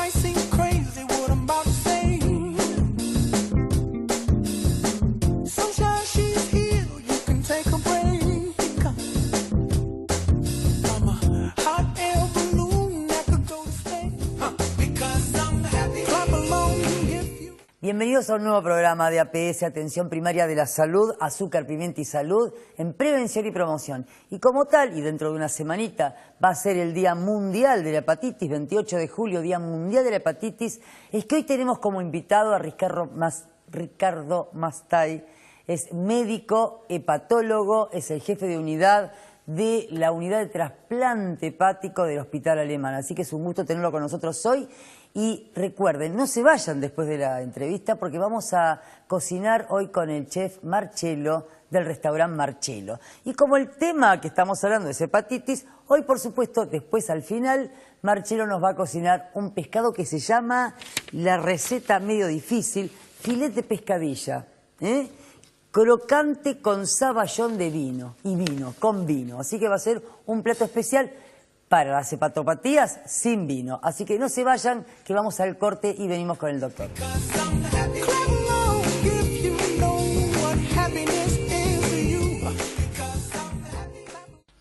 might seem crazy what I'm about to say. Sunshine, she's here, you can take a break. I'm a hot air balloon that could go to space. Because I'm happy. Clap along if you... Bienvenidos a un nuevo programa de APS, Atención Primaria de la Salud, Azúcar, Pimienta y Salud, en prevención y promoción. Y como tal, y dentro de una semanita, va a ser el Día Mundial de la Hepatitis, 28 de julio, Día Mundial de la Hepatitis. Es que hoy tenemos como invitado a Ricardo Mastay. Es médico, hepatólogo, es el jefe de unidad de la unidad de trasplante hepático del Hospital Alemán. Así que es un gusto tenerlo con nosotros hoy. Y recuerden, no se vayan después de la entrevista porque vamos a cocinar hoy con el chef Marcelo del restaurante Marcelo. Y como el tema que estamos hablando es hepatitis, hoy por supuesto, después al final, Marcelo nos va a cocinar un pescado que se llama, la receta medio difícil, filet de pescadilla, crocante con saballón de vino, y vino, con vino. Así que va a ser un plato especial para las hepatopatías sin vino. Así que no se vayan, que vamos al corte y venimos con el doctor.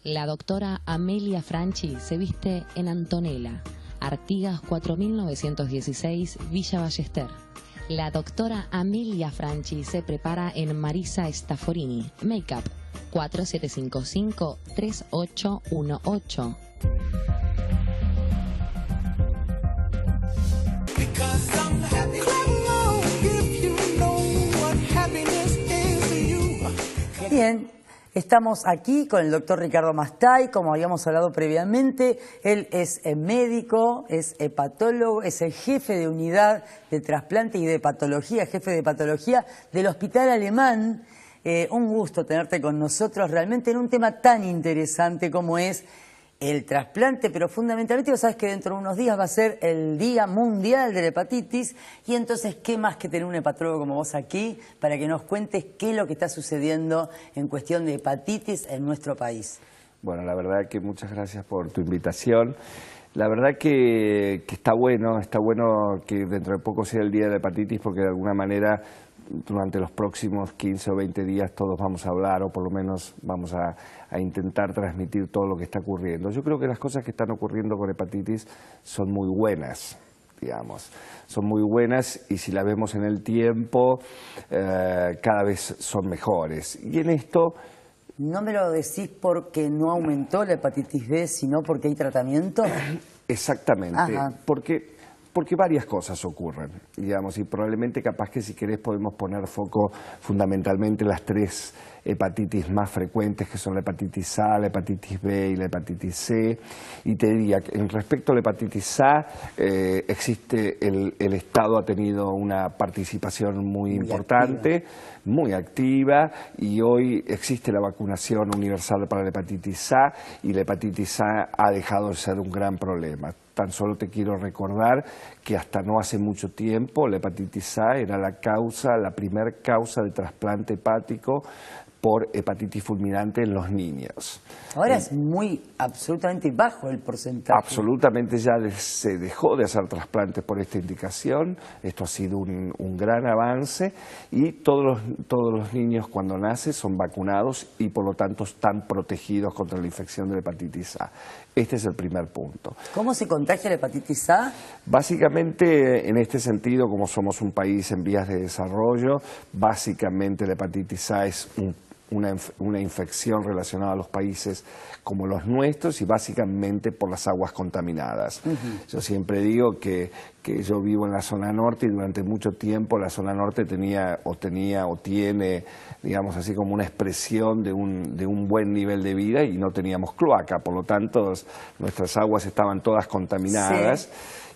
La doctora Amelia Franchi se viste en Antonella, Artigas 4916, Villa Ballester. La doctora Amelia Franchi se prepara en Marisa Stafforini, Makeup 4755-3818. Bien, estamos aquí con el doctor Ricardo Mastay, como habíamos hablado previamente. Él es médico, es hepatólogo, es el jefe de unidad de trasplante y de hepatología, jefe de hepatología del Hospital Alemán. Un gusto tenerte con nosotros realmente en un tema tan interesante como es el trasplante, pero fundamentalmente vos sabés que dentro de unos días va a ser el Día Mundial de la Hepatitis y entonces qué más que tener un hepatólogo como vos aquí para que nos cuentes qué es lo que está sucediendo en cuestión de hepatitis en nuestro país. Bueno, la verdad que muchas gracias por tu invitación. La verdad que está bueno que dentro de poco sea el Día de la Hepatitis porque de alguna manera durante los próximos 15 o 20 días todos vamos a hablar o por lo menos vamos a intentar transmitir todo lo que está ocurriendo. Yo creo que las cosas que están ocurriendo con hepatitis son muy buenas, digamos. Son muy buenas y si las vemos en el tiempo cada vez son mejores. Y en esto... ¿No me lo decís porque no aumentó la hepatitis B, sino porque hay tratamiento? Exactamente, Ajá. porque varias cosas ocurren, digamos, y probablemente capaz que si querés podemos poner foco fundamentalmente en las tres hepatitis más frecuentes, que son la hepatitis A, la hepatitis B y la hepatitis C. Y te diría que en respecto a la hepatitis A, el Estado ha tenido una participación muy importante, muy activa, y hoy existe la vacunación universal para la hepatitis A, y la hepatitis A ha dejado de ser un gran problema. Tan solo te quiero recordar que hasta no hace mucho tiempo la hepatitis A era la primera causa de trasplante hepático por hepatitis fulminante en los niños. Ahora es absolutamente bajo el porcentaje. Absolutamente ya se dejó de hacer trasplantes por esta indicación. Esto ha sido un gran avance y todos los niños cuando nacen son vacunados y por lo tanto están protegidos contra la infección de la hepatitis A. Este es el primer punto. ¿Cómo se contagia la hepatitis A? Básicamente, en este sentido, como somos un país en vías de desarrollo, básicamente la hepatitis A es una infección relacionada a los países como los nuestros y básicamente por las aguas contaminadas. Yo siempre digo que yo vivo en la zona norte y durante mucho tiempo la zona norte tiene, digamos así como una expresión de un buen nivel de vida y no teníamos cloaca, por lo tanto nuestras aguas estaban todas contaminadas. Sí.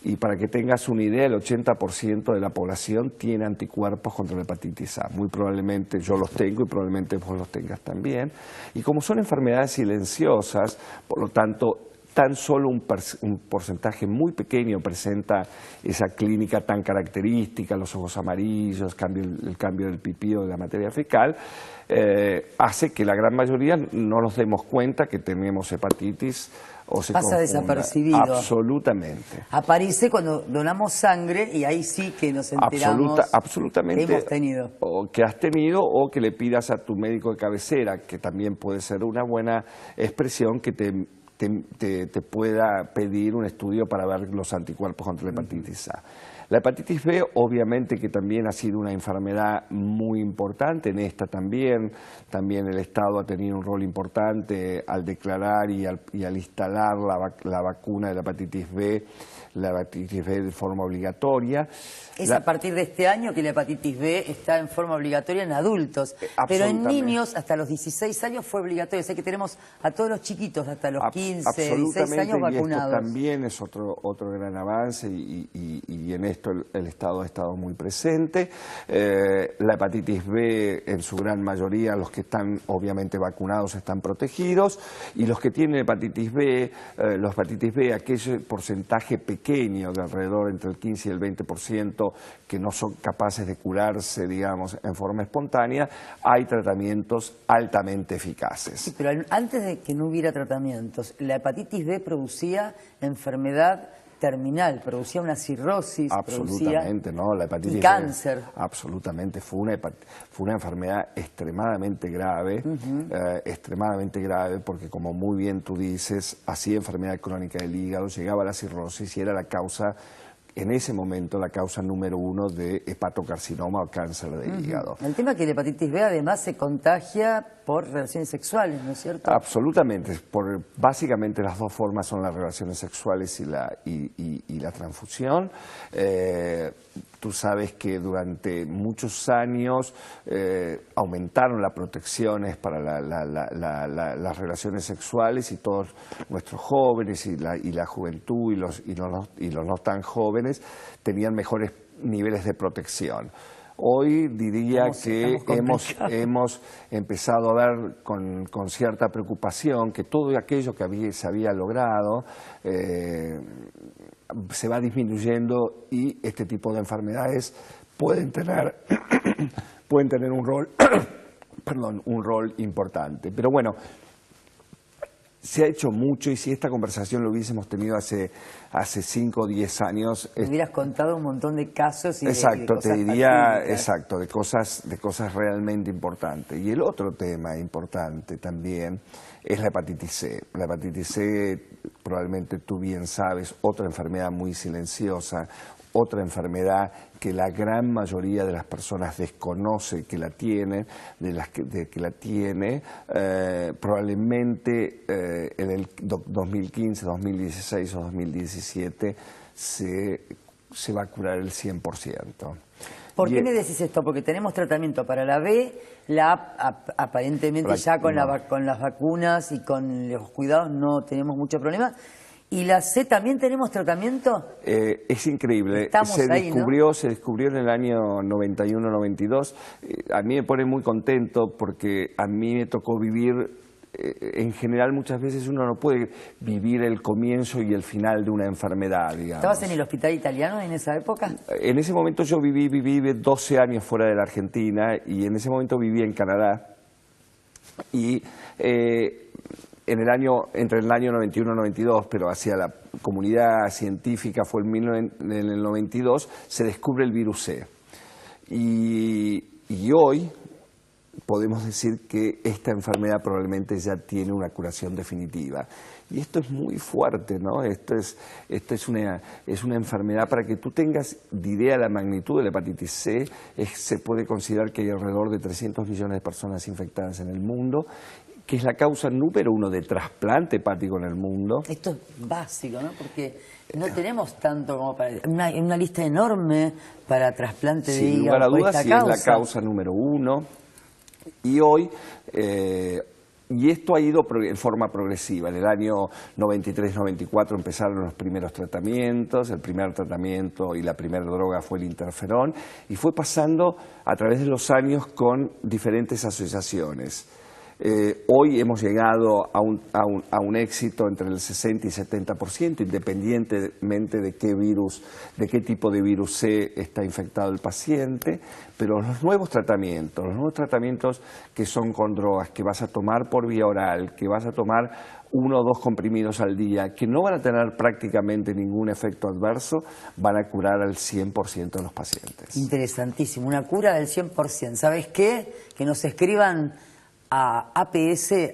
Y para que tengas una idea, el 80% de la población tiene anticuerpos contra la hepatitis A. Muy probablemente yo los tengo y probablemente vos los tengas también. Y como son enfermedades silenciosas, por lo tanto, tan solo un porcentaje muy pequeño presenta esa clínica tan característica, los ojos amarillos, el cambio del pipí o de la materia fecal, hace que la gran mayoría no nos demos cuenta que tenemos hepatitis o se pasa confunda. desapercibido. Absolutamente. Aparece cuando donamos sangre y ahí sí que nos enteramos Absolutamente. que hemos tenido. O que has tenido, o que le pidas a tu médico de cabecera, que también puede ser una buena expresión, que te pueda pedir un estudio para ver los anticuerpos contra la hepatitis A. La hepatitis B obviamente que también ha sido una enfermedad muy importante, en esta también el Estado ha tenido un rol importante al declarar y al instalar la vacuna de la hepatitis B de forma obligatoria. Es a partir de este año que la hepatitis B está en forma obligatoria en adultos, pero en niños hasta los 16 años fue obligatorio, o sea que tenemos a todos los chiquitos hasta los 15, 16 años vacunados. Y esto también es otro gran avance y en esto el Estado ha estado muy presente. La hepatitis B en su gran mayoría, los que están obviamente vacunados están protegidos, y los que tienen hepatitis B, aquel porcentaje pequeño de alrededor entre el 15 y el 20% que no son capaces de curarse, digamos, en forma espontánea, hay tratamientos altamente eficaces. Sí, pero antes de que no hubiera tratamientos, la hepatitis B producía enfermedad terminal, producía una cirrosis, absolutamente, ¿no? La hepatitis y cáncer. B, absolutamente, fue una enfermedad extremadamente grave, extremadamente grave, porque como muy bien tú dices, hacía enfermedad crónica del hígado, llegaba a la cirrosis y era la causa, en ese momento, la causa número 1 de hepatocarcinoma o cáncer de hígado. El tema es que la hepatitis B además se contagia por relaciones sexuales, ¿no es cierto? Absolutamente. Básicamente las dos formas son las relaciones sexuales y la transfusión. Tú sabes que durante muchos años aumentaron las protecciones para las relaciones sexuales, y todos nuestros jóvenes y la juventud y los no tan jóvenes tenían mejores niveles de protección. Hoy diría que hemos empezado a ver con cierta preocupación que todo aquello que se había logrado se va disminuyendo, y este tipo de enfermedades pueden tener un rol, un rol importante. Pero bueno, se ha hecho mucho, y si esta conversación lo hubiésemos tenido hace 5 o 10 años... Me hubieras contado un montón de casos y exacto, de cosas te diría, fatídicas. exacto, de cosas realmente importantes. Y el otro tema importante también es la hepatitis C. La hepatitis C, probablemente tú bien sabes, otra enfermedad muy silenciosa, otra enfermedad que la gran mayoría de las personas desconoce que la tienen, probablemente en el 2015, 2016 o 2017 se va a curar el 100%. ¿Por qué me decís esto? Porque tenemos tratamiento para la B, la A aparentemente ya con las vacunas y con los cuidados no tenemos mucho problema. ¿Y la C también tenemos tratamiento? Es increíble. Se descubrió en el año 91-92. A mí me pone muy contento porque a mí me tocó vivir, en general muchas veces uno no puede vivir el comienzo y el final de una enfermedad, digamos. ¿Estabas en el hospital italiano en esa época? En ese momento yo viví 12 años fuera de la Argentina, y en ese momento viví en Canadá. Y entre el año 91 y 92, pero hacia la comunidad científica fue en el 92, se descubre el virus C. Y hoy podemos decir que esta enfermedad probablemente ya tiene una curación definitiva. Y esto es muy fuerte, ¿no? Esto es una enfermedad, para que tú tengas idea de la magnitud de la hepatitis C, se puede considerar que hay alrededor de 300 millones de personas infectadas en el mundo, que es la causa número 1 de trasplante hepático en el mundo. Esto es básico, ¿no? Porque no tenemos tanto como para... Una lista enorme para trasplante de hígado. Sin lugar a dudas, sí causa. Es la causa número 1. Y hoy... y esto ha ido en forma progresiva. En el año 93-94 empezaron los primeros tratamientos. El primer tratamiento y la primera droga fue el interferón, y fue pasando a través de los años con diferentes asociaciones. Hoy hemos llegado a un éxito entre el 60 y 70%, independientemente de qué tipo de virus C está infectado el paciente, pero los nuevos tratamientos que son con drogas, que vas a tomar por vía oral, que vas a tomar 1 o 2 comprimidos al día, que no van a tener prácticamente ningún efecto adverso, van a curar al 100% de los pacientes. Interesantísimo, una cura del 100%. ¿Sabes qué? Que nos escriban a aps@gmail.com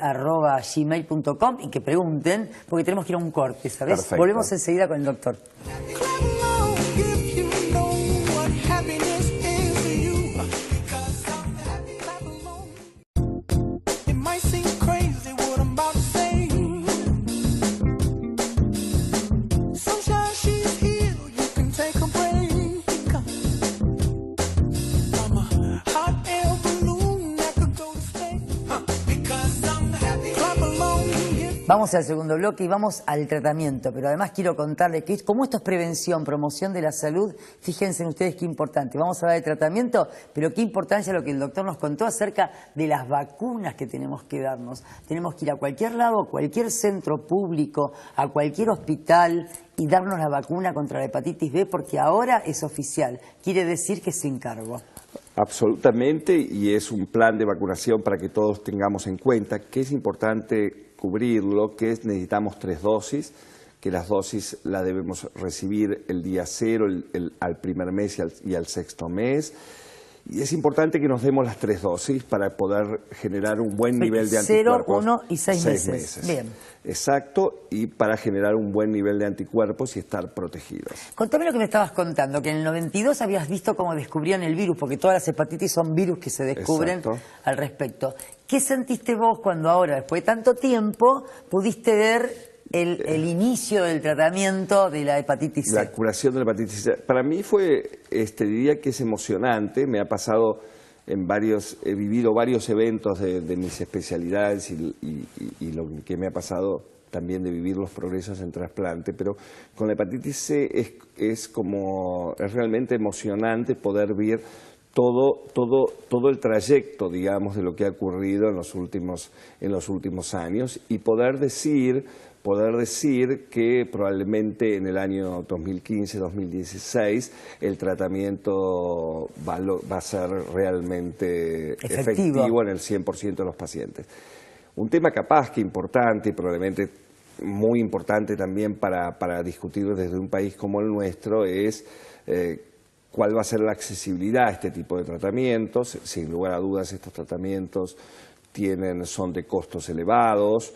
y que pregunten, porque tenemos que ir a un corte, ¿sabes? Perfecto. Volvemos enseguida con el doctor. Clap along if you know what happiness is to you. Because I'm happy. Clap along. It might seem crazy what I'm about to say. Sunshine, she's here. You can take a break. I'm a hot air balloon that could go to space. Because I'm happy. Clap along if Vamos al segundo bloque y vamos al tratamiento, pero además quiero contarles que como esto es prevención, promoción de la salud, fíjense en ustedes qué importante. Vamos a hablar de tratamiento, pero qué importancia lo que el doctor nos contó acerca de las vacunas que tenemos que darnos. Tenemos que ir a cualquier lado, a cualquier centro público, a cualquier hospital y darnos la vacuna contra la hepatitis B, porque ahora es oficial. Quiere decir que se encargó. Absolutamente, y es un plan de vacunación para que todos tengamos en cuenta que es importante cubrirlo, que necesitamos 3 dosis, que las dosis las debemos recibir el día 0, al primer mes y al 6º mes. Y es importante que nos demos las 3 dosis para poder generar un buen nivel de anticuerpos. 0, 1 y 6 meses. Bien. Exacto, y para generar un buen nivel de anticuerpos y estar protegidos. Contame lo que me estabas contando, que en el 92 habías visto cómo descubrían el virus, porque todas las hepatitis son virus que se descubren. Exacto. Al respecto. ¿Qué sentiste vos cuando ahora, después de tanto tiempo, pudiste ver el inicio del tratamiento de la hepatitis C? La curación de la hepatitis C. Para mí diría que es emocionante. Me ha pasado he vivido varios eventos de mis especialidades y lo que me ha pasado también de vivir los progresos en trasplante, pero con la hepatitis C es realmente emocionante poder ver todo el trayecto, digamos, de lo que ha ocurrido en los últimos años y poder decir que probablemente en el año 2015-2016 el tratamiento va a ser realmente efectivo en el 100% de los pacientes. Un tema capaz que importante y probablemente muy importante también para discutir desde un país como el nuestro es cuál va a ser la accesibilidad a este tipo de tratamientos. Sin lugar a dudas estos tratamientos son de costos elevados.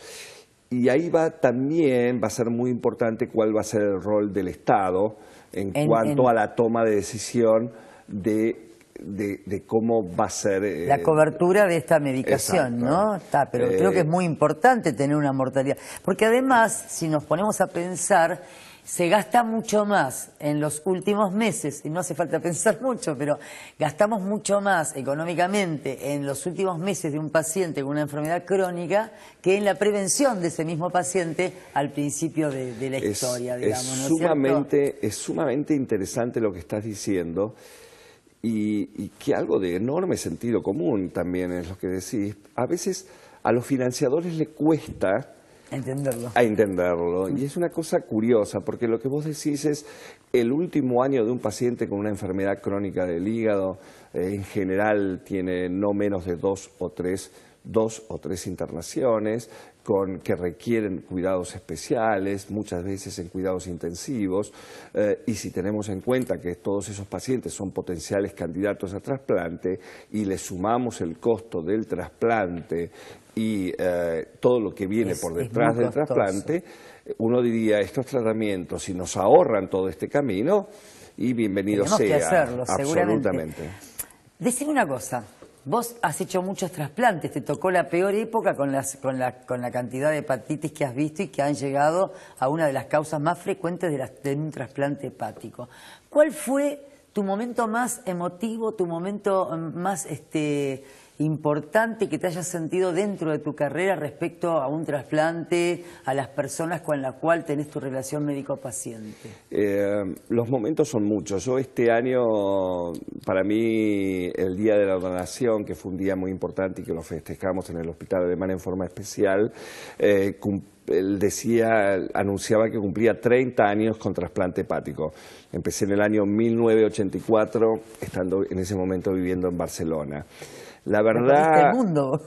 Y ahí va a ser muy importante cuál va a ser el rol del Estado en cuanto a la toma de decisión de cómo va a ser... la cobertura de esta medicación, exacto. ¿no? Pero creo que es muy importante tener una mortalidad. Porque además, si nos ponemos a pensar, se gasta mucho más en los últimos meses, y no hace falta pensar mucho, pero gastamos mucho más económicamente en los últimos meses de un paciente con una enfermedad crónica que en la prevención de ese mismo paciente al principio de la historia, digamos, ¿no es cierto? Es sumamente interesante lo que estás diciendo y que algo de enorme sentido común también es lo que decís. A veces a los financiadores les cuesta entenderlo. Y es una cosa curiosa, porque lo que vos decís es el último año de un paciente con una enfermedad crónica del hígado, en general tiene no menos de 2 o 3 internaciones que requieren cuidados especiales, muchas veces en cuidados intensivos, y si tenemos en cuenta que todos esos pacientes son potenciales candidatos a trasplante y le sumamos el costo del trasplante y todo lo que viene por detrás del trasplante, uno diría, estos tratamientos, si nos ahorran todo este camino, y bienvenido sea. Tenemos que hacerlo, absolutamente. Decime una cosa. Vos has hecho muchos trasplantes, te tocó la peor época con la cantidad de hepatitis que has visto y que han llegado a una de las causas más frecuentes de un trasplante hepático. ¿Cuál fue tu momento más emotivo, tu momento más importante que te hayas sentido dentro de tu carrera respecto a un trasplante, a las personas con las cuales tenés tu relación médico-paciente? Los momentos son muchos. Yo este año, para mí, el día de la donación, que fue un día muy importante y que lo festejamos en el Hospital Alemán en forma especial, él anunciaba que cumplía 30 años con trasplante hepático. Empecé en el año 1984, estando en ese momento viviendo en Barcelona. La verdad, el mundo.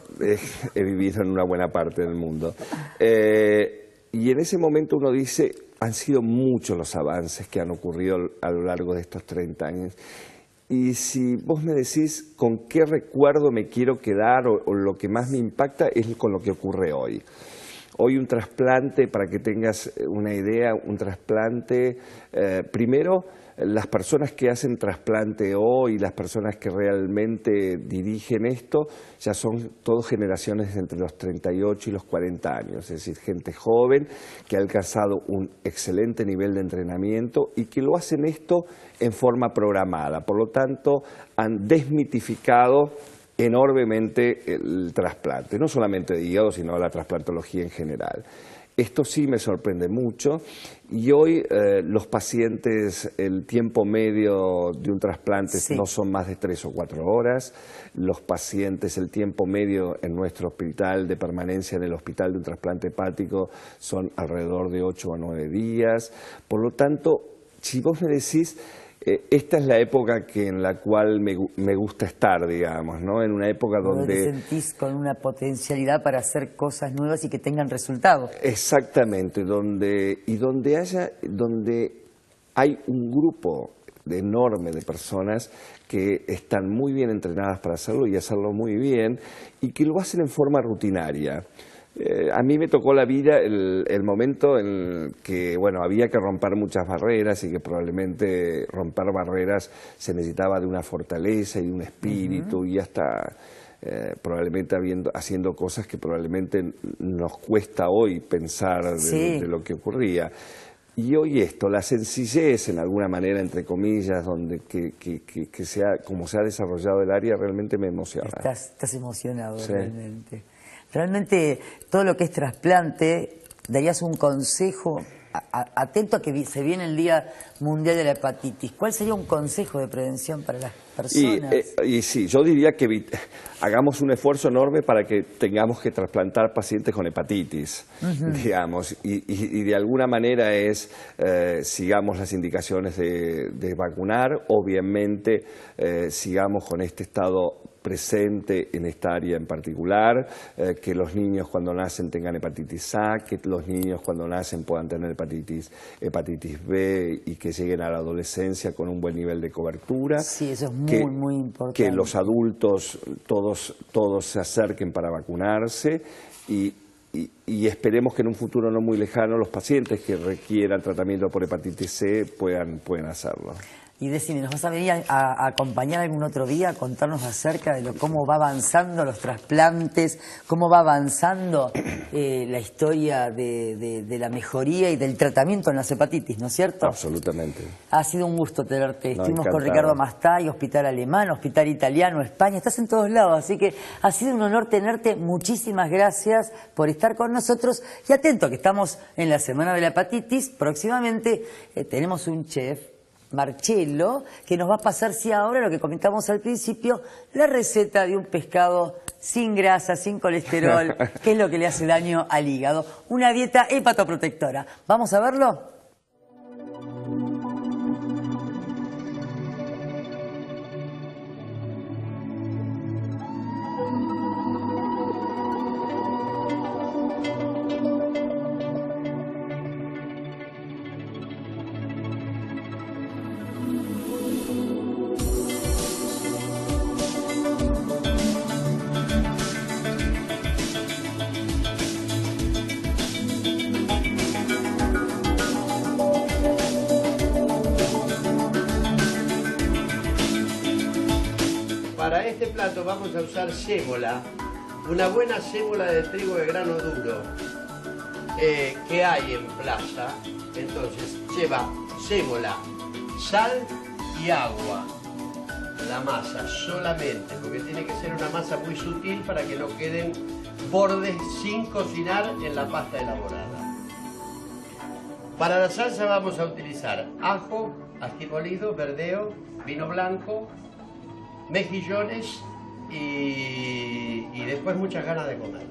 He vivido en una buena parte del mundo. Y en ese momento uno dice, han sido muchos los avances que han ocurrido a lo largo de estos 30 años. Y si vos me decís con qué recuerdo me quiero quedar o lo que más me impacta es con lo que ocurre hoy. Hoy un trasplante, para que tengas una idea, un trasplante, primero, las personas que hacen trasplante hoy, las personas que realmente dirigen esto, ya son todas generaciones entre los 38 y los 40 años, es decir, gente joven que ha alcanzado un excelente nivel de entrenamiento y que lo hacen esto en forma programada. Por lo tanto, han desmitificado enormemente el trasplante, no solamente de hígado, sino la trasplantología en general. Esto sí me sorprende mucho y hoy los pacientes, el tiempo medio de un trasplante no son más de 3 o 4 horas. Los pacientes, el tiempo medio en nuestro hospital de permanencia en el hospital de un trasplante hepático son alrededor de 8 a 9 días. Por lo tanto, si vos me decís, esta es la época en la cual me gusta estar, digamos, ¿no? En una época donde te sentís con una potencialidad para hacer cosas nuevas y que tengan resultados. Exactamente, donde hay un grupo enorme de personas que están muy bien entrenadas para hacerlo y hacerlo muy bien y que lo hacen en forma rutinaria. A mí me tocó la vida el momento en que había que romper muchas barreras y que probablemente romper barreras se necesitaba de una fortaleza y de un espíritu y hasta probablemente haciendo cosas que probablemente nos cuesta hoy pensar de lo que ocurría. Y hoy la sencillez en alguna manera, entre comillas, como se ha desarrollado el área, realmente me emociona. Estás emocionado, realmente. Realmente todo lo que es trasplante, darías un consejo, atento a que se viene el Día Mundial de la Hepatitis. ¿Cuál sería un consejo de prevención para las personas? Y sí, yo diría que hagamos un esfuerzo enorme para que tengamos que trasplantar pacientes con hepatitis, digamos, y de alguna manera sigamos las indicaciones de vacunar, obviamente sigamos con este estado presente en esta área en particular, que los niños cuando nacen tengan hepatitis A, que los niños cuando nacen puedan tener hepatitis B y que lleguen a la adolescencia con un buen nivel de cobertura. Sí, eso es muy importante. Que los adultos todos se acerquen para vacunarse y esperemos que en un futuro no muy lejano los pacientes que requieran tratamiento por hepatitis C puedan hacerlo. Y decime, ¿nos vas a venir a acompañar algún otro día a contarnos acerca de cómo va avanzando los trasplantes, cómo va avanzando la historia de la mejoría y del tratamiento en las hepatitis, ¿no es cierto? Absolutamente. Ha sido un gusto tenerte. Estuvimos encantado. con Ricardo Mastay, Hospital Alemán, Hospital Italiano, España. Estás en todos lados, así que ha sido un honor tenerte. Muchísimas gracias por estar con nosotros. Y atento, que estamos en la Semana de la Hepatitis. Próximamente tenemos un chef, Marcelo, que nos va a pasar, ahora lo que comentamos al principio, la receta de un pescado sin grasa, sin colesterol, que es lo que le hace daño al hígado. Una dieta hepatoprotectora. ¿Vamos a verlo? Para este plato vamos a usar sémola, una buena sémola de trigo de grano duro que hay en plaza. Entonces lleva sémola, sal y agua. la masa solamente, porque tiene que ser una masa muy sutil para que no queden bordes sin cocinar en la pasta elaborada. Para la salsa vamos a utilizar ajo, ají molido, verdeo, vino blanco, mejillones y después muchas ganas de comer.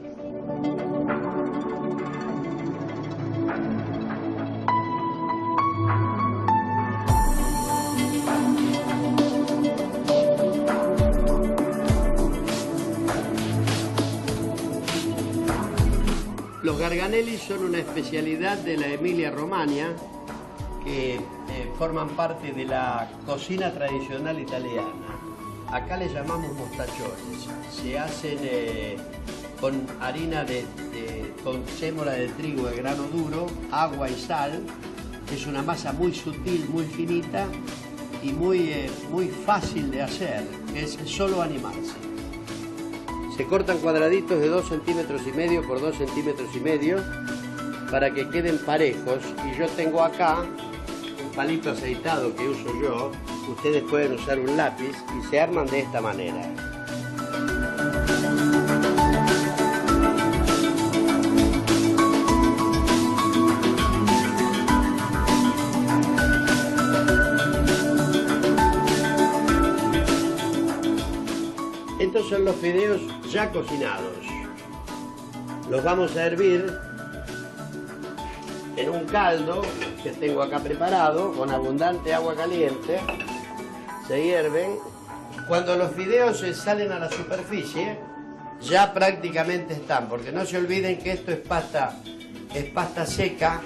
Los garganelli son una especialidad de la Emilia-Romagna que forman parte de la cocina tradicional italiana. Acá le llamamos mostachones. Se hacen con harina con sémola de trigo de grano duro, agua y sal. Es una masa muy sutil, muy finita y muy fácil de hacer. Es solo animarse. Se cortan cuadraditos de 2,5 centímetros por 2,5 centímetros para que queden parejos. Y yo tengo acá un palito aceitado que uso yo. Ustedes pueden usar un lápiz y se arman de esta manera. Estos son los fideos ya cocinados. Los vamos a hervir en un caldo que tengo acá preparado con abundante agua caliente. Se hierven. Cuando los fideos salen a la superficie, ya prácticamente están, porque no se olviden que esto es pasta seca.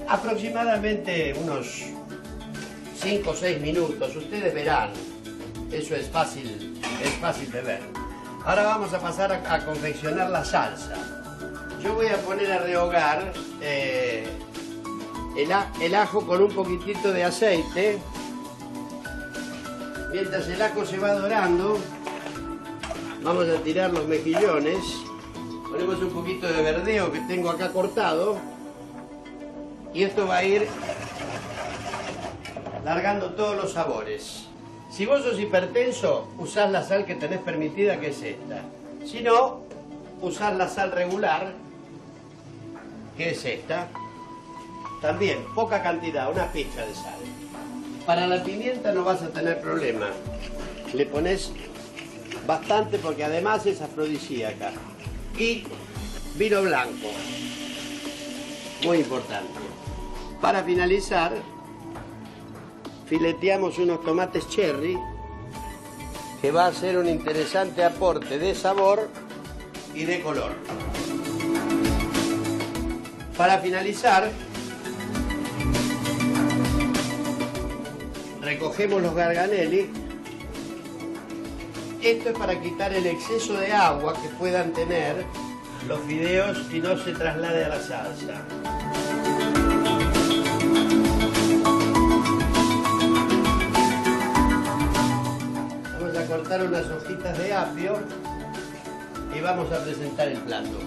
Aproximadamente unos 5 o 6 minutos, ustedes verán. Eso es fácil de ver. Ahora vamos a pasar a confeccionar la salsa. Yo voy a poner a rehogar el ajo con un poquitito de aceite. Mientras el ajo se va dorando, vamos a tirar los mejillones. Ponemos un poquito de verdeo que tengo acá cortado. Y esto va a ir largando todos los sabores. Si vos sos hipertenso, usás la sal que tenés permitida, que es esta. Si no, usás la sal regular, que es esta. También, poca cantidad, una pizca de sal. Para la pimienta no vas a tener problema. Le pones bastante porque además es afrodisíaca. Y vino blanco, muy importante. Para finalizar, fileteamos unos tomates cherry, que va a ser un interesante aporte de sabor y de color. Para finalizar, recogemos los garganelli. Esto es para quitar el exceso de agua que puedan tener los fideos y no se traslade a la salsa. Vamos a cortar unas hojitas de apio y vamos a presentar el plato.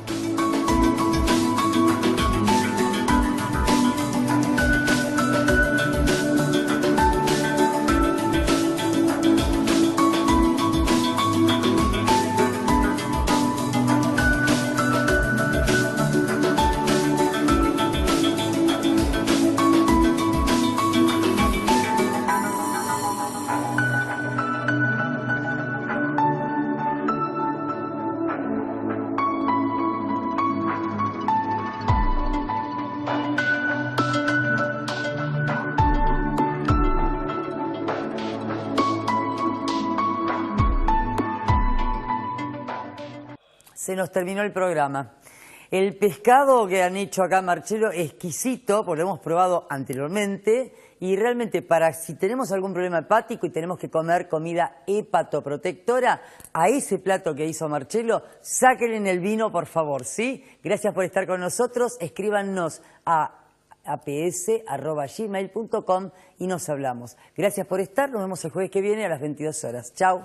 Se nos terminó el programa. El pescado que han hecho acá, Marcelo, exquisito, porque lo hemos probado anteriormente, y realmente si tenemos algún problema hepático y tenemos que comer comida hepatoprotectora, a ese plato que hizo Marcelo, sáquenle en el vino, por favor, ¿sí? Gracias por estar con nosotros, escríbanos a aps@gmail.com y nos hablamos. Gracias por estar, nos vemos el jueves que viene a las 22 horas. Chao.